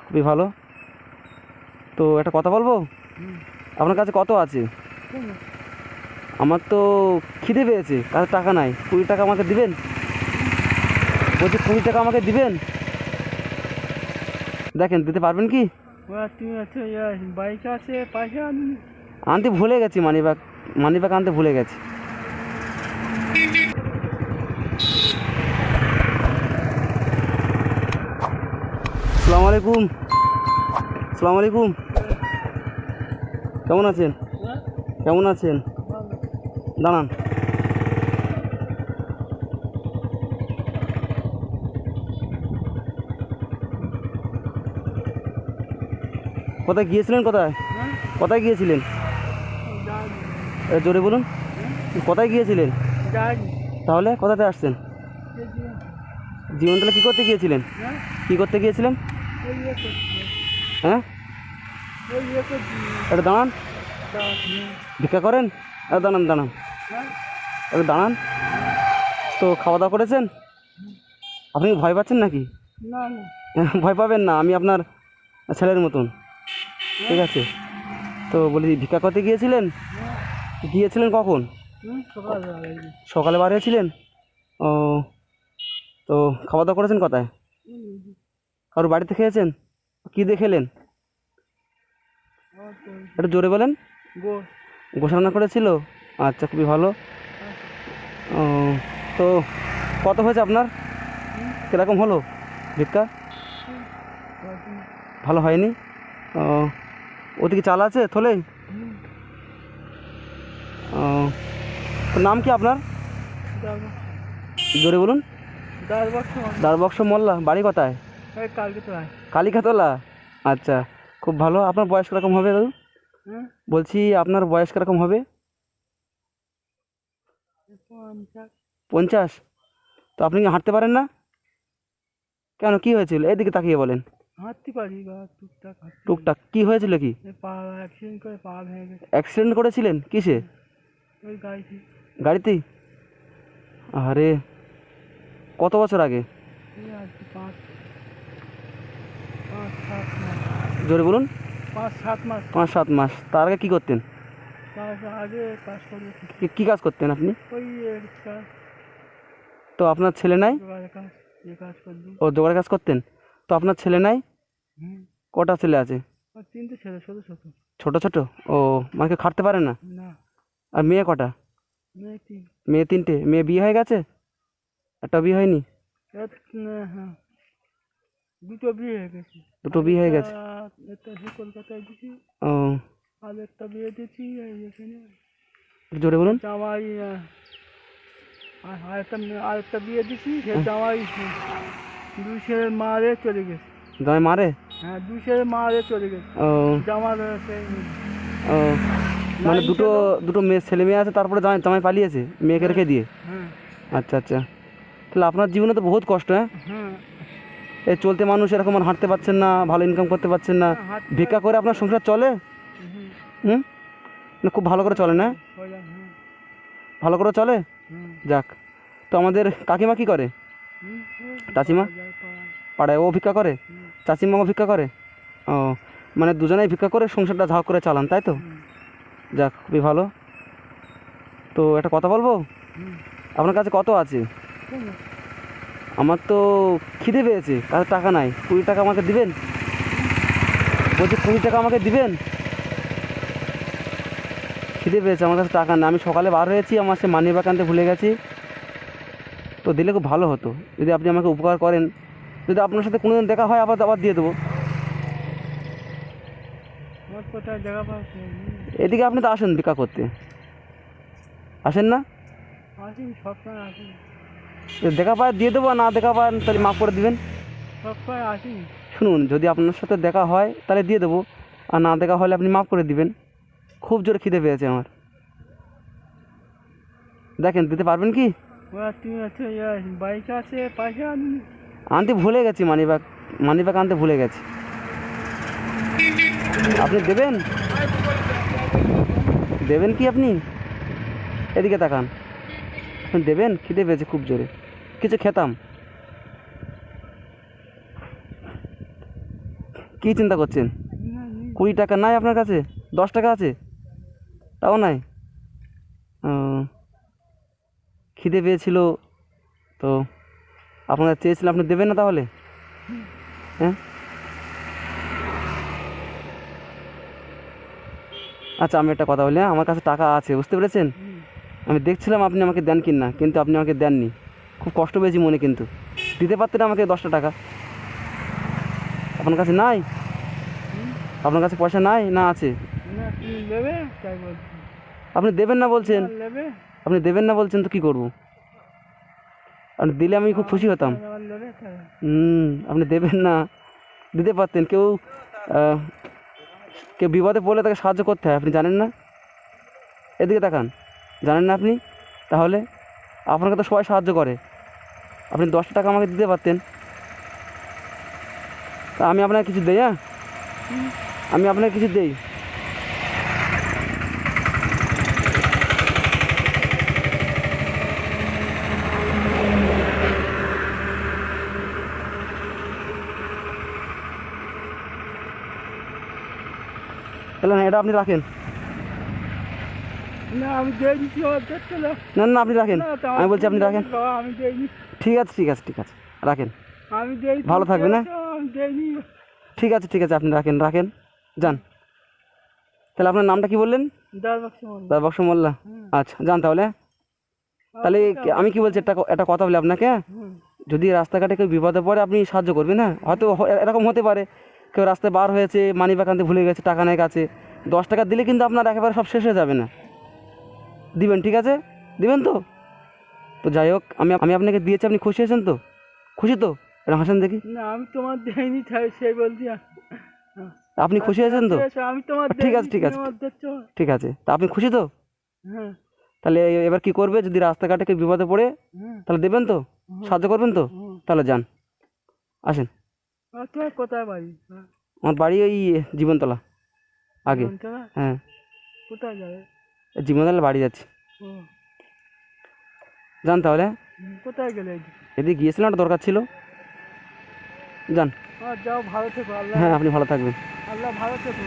খুবই ভালো। তো একটা কথা বলবো, আপনার কাছে কত আছে? আমার তো খিদে পেয়েছে, কাছে টাকা নাই, 20 টাকা আমাকে দিবেন? বলছি 20 টাকা আমাকে দিবেন, দেখেন দিতে পারবেন কি? বাইক আছে পয়সা আনি। আনতে ভুলে গেছি, মানিব্যাগ মানিব্যাগ আনতে ভুলে গেছি। আসসালামু আলাইকুম। আসসালামু আলাইকুম। কেমন আছেন? কেমন আছেন? দাঁড়ান। কোথায় গিয়েছিলেন? কোথায় কোথায় গিয়েছিলেন? জোরে বলুন, কোথায় গিয়েছিলেন? তাহলে কোথাতে আসছেন? জীবনতলা কী করতে গিয়েছিলেন? কী করতে গিয়েছিলেন? হ্যাঁ, এটা দাঁড়ান। ভিক্ষা করেন? দাঁড়ান দাঁড়ান, একটু দাঁড়ান। তো খাওয়া দাওয়া করেছেন? আপনি ভয় পাচ্ছেন নাকি? ভয় পাবেন না, আমি আপনার ছেলের মতন, ঠিক আছে? তো বলি ভিক্ষা করতে গিয়েছিলেন? গিয়েছিলেন কখন? সকালে বার হয়েছিলেন? ও, তো খাওয়া দাওয়া করেছেন কোথায়? কারোর বাড়িতে খেয়েছেন? কী দিয়ে খেলেন? একটু জোরে বলেন। গোশ রান্না করেছিল? আচ্ছা, খুবই ভালো। ও, তো কত হয়েছে আপনার? কীরকম হলো ভিক্ষা? ভালো হয়নি? ও, ওদিকে চাল আছে থলে? ও, তো নাম কি আপনার? জোরে বলুন। দারবক্স মোল্লা। বাড়ি কোথায়? কালিকাতলা। আচ্ছা, খুব ভালো। আপনার বয়স কীরকম হবে দাদু? বলছি আপনার বয়স কীরকম হবে? 50? তো আপনি কি হাঁটতে পারেন না? কেন, কি হয়েছিল? এদিকে তাকিয়ে বলেন। হাঁটতে পারি বা টুকটাক টুকটাক। কি হয়েছিল কি? পা অ্যাক্সিডেন্ট করে পা ভেঙে গেছে। অ্যাক্সিডেন্ট করেছিলেন? কিসে? ওই গাড়িতে। গাড়িতেই? আরে, কত বছর আগে? এই আর কি 5-7 মাস। জোরে বলুন। 5-7 মাস। 5-7 মাস। তার আগে কী করতেন? তার আগে কাজ করে কী কাজ করতেন আপনি? ওই কাজ, তো আপনার ছেলে নাই? জোগাড়ের কাজ, যে কাজ করলি। ও, জোগাড়ের কাজ করতেন। তো আপনার ছেলে নাই? কটা ছেলে আছে? 3টে ছেলে, ছোট ছোট। ছোট ছোট? ও, মানে কেউ খাটতে পারে না? না, আর মেয়ে কটা? মেয়ে 3। মেয়ে 3টে। মেয়ে বিয়ে হয়ে গেছে? একটা বিয়ে হয়নি? হ্যাঁ, 2টো বিয়ে হয়ে গেছে। দুটো বিয়ে হয়ে গেছে? একটা কলকাতায় দিছি, ও, আর একটা বিয়ে দিচ্ছি এখানে। জোরে বলুন। জামাই আরেকটা বিয়ে দিচ্ছি, সে জামাই 2 ছেলের মারে চলে গেছে। জামাই মারে? হ্যাঁ, 2 ছেলের মারে চলে গেছে। ও, জামার ও, মানে দুটো দুটো মেয়ে, ছেলে মেয়ে আছে, তারপরে জামাই জামাই পালিয়েছে মেয়েকে রেখে দিয়ে? হ্যাঁ আচ্ছা আচ্ছা, তাহলে আপনার জীবনে তো বহুত কষ্ট। হ্যাঁ, হ্যাঁ, এই চলতে মানুষ এরকম আর হাঁটতে পারছেন না, ভালো ইনকাম করতে পারছেন না, ভিক্ষা করে আপনার সংসার চলে? হুম, না খুব ভালো করে চলে না? ভালো করে চলে? যাক। তো আমাদের কাকিমা কী করে? চাচিমা? পাড়ায় ও ভিক্ষা করে? চাচিমাও ভিক্ষা করে? ও, মানে দুজনেই ভিক্ষা করে সংসারটা ঝাঁক করে চালান, তাই তো? যাক, খুবই ভালো। তো একটা কথা বলবো, আপনার কাছে কত আছে? আমার তো খিদে পেয়েছে, কাছে টাকা নাই, 20 টাকা আমাকে দিবেন? বলছি 20 টাকা আমাকে দিবেন? খিদে পেয়েছে, আমার কাছে টাকা নেই, আমি সকালে বার হয়েছি, আমার সে মানি ব্যাগ আনতে ভুলে গেছি। তো দিলে খুব ভালো হতো যদি আপনি আমাকে উপকার করেন। যদি আপনার সাথে কোনো দিন দেখা হয়, আবার আবার দিয়ে দেবো। এদিকে আপনি তো আসেন ভিক্ষা করতে, আসেন না? সবসময় আসি, দেখা পায় দিয়ে দেবো, আর না দেখা পান তাহলে মাফ করে দিবেন। সবসময় আসি। শুনুন, যদি আপনার সাথে দেখা হয় তাহলে দিয়ে দেবো, আর না দেখা হলে আপনি মাফ করে দিবেন। খুব জোরে খিদে পেয়েছে আমার, দেখেন দিতে পারবেন কি? বাইক আছে পয়সা আনি। আনতে ভুলে গেছি, মানিব্যাগ আনতে ভুলে গেছি। আপনি দেবেন? দেবেন কি আপনি? এদিকে তাকান। আপনি দেবেন? খিদে পেয়েছে খুব জোরে, কিছু খেতাম। কী চিন্তা করছেন? 20 টাকা নাই আপনার কাছে? 10 টাকা আছে? তাও নাই? ও, খিদে পেয়েছিল তো আপনার কাছে চেয়েছিলাম, আপনি দেবেন না তাহলে? হ্যাঁ, আচ্ছা আমি একটা কথা বলি, হ্যাঁ আমার কাছে টাকা আছে, বুঝতে পেরেছেন? আমি দেখছিলাম আপনি আমাকে দেন কি না, কিন্তু আপনি আমাকে দেননি। খুব কষ্ট পেয়েছি মনে, কিন্তু দিতে পারতেন আমাকে 10টা টাকা। আপনার কাছে নাই? আপনার কাছে পয়সা নাই না আছে? না তুমি নেবে তাই বলছি। আপনি দেবেন না বলছেন, নেবে আপনি দেবেন না বলছেন তো কী করব? আপনি দিলে আমি খুব খুশি হতাম। আমার নেবে তাই। আপনি দেবেন না, দিতে পারতেন। আহ, কেউ বিপদে পড়লে তাকে সাহায্য করতে হয়, আপনি জানেন না? এদিকে তাকান, জানেন না আপনি? তাহলে আপনাকে তো সবাই সাহায্য করে, আপনি 10 টাকা আমাকে দিতে পারতেন। তা আমি আপনাকে কিছু দেই, হ্যাঁ আমি আপনাকে কিছু দেই। তাহলে না, এটা আপনি রাখেন। না আমি দিয়ে দিচ্ছি, আমার দেখতে দাও। না না, আপনি রাখেন, না, তা আমি বলছি আপনি রাখেন। বাবা, আমি দেইনি। ঠিক আছে ঠিক আছে ঠিক আছে, রাখেন। আমি দেই, ভালো থাকবেন, হ্যাঁ? আমি দেইনি। ঠিক আছে ঠিক আছে, আপনি রাখেন রাখেন, যান। তাহলে আপনার নামটা কি বললেন? দাঁড় বাক্স বল। দারবক্স মোল্লা। আচ্ছা, যান তাহলে। তাহলে আমি কি বলছি, একটা কথা বলি আপনাকে, হ্যাঁ? যদি রাস্তাঘাটে কেউ বিপদে পড়ে আপনি সাহায্য করবেন, হ্যাঁ? হয়তো এরকম হতে পারে কেউ রাস্তায় বার হয়েছে, মানি ব্যাগ আনতে ভুলে গেছে, টাকা নেই কাছে। 10 টাকা দিলে কিন্তু আপনার একেবারে সব শেষ হয়ে যাবে না। দিবেন, ঠিক আছে? দিবেন তো? তো যাই হোক, আমি আপনাকে দিয়েছি, আপনি খুশি হয়েছেন তো? খুশি তো? এটা হাসেন দেখি। না আমি তোমার দেইনি, তাই সেই বলছি। আপনি খুশি হয়েছেন তো? আমি তোমার ঠিক আছে দেইনি, ঠিক তুমি আছে আমার দিচ্ছ। ঠিক আছে, তা আপনি খুশি তো? হ্যাঁ তাহলে এবার কি করবে, যদি রাস্তাঘাটে কেউ বিপদে পড়ে হ্যাঁ তাহলে দেবেন তো? সাহায্য করবেন তো? তাহলে যান, আসেন। তোমার কোথায় বাড়ি? আমার বাড়ি ওই জীবনতলা আগে। জীবনতলা? হ্যাঁ, কোথায় যাবে? জীবনতলা বাড়ি যাচ্ছি। ও, যান তাহলে। কোথায় গেলে এদিকে? এদিকে গিয়েছিলাম, একটা দরকার ছিল। যান। যাও, ভালো থেকো। আল্লাহ হ্যাঁ, আপনি ভালো থাকবেন। আল্লাহ ভালো থেকো।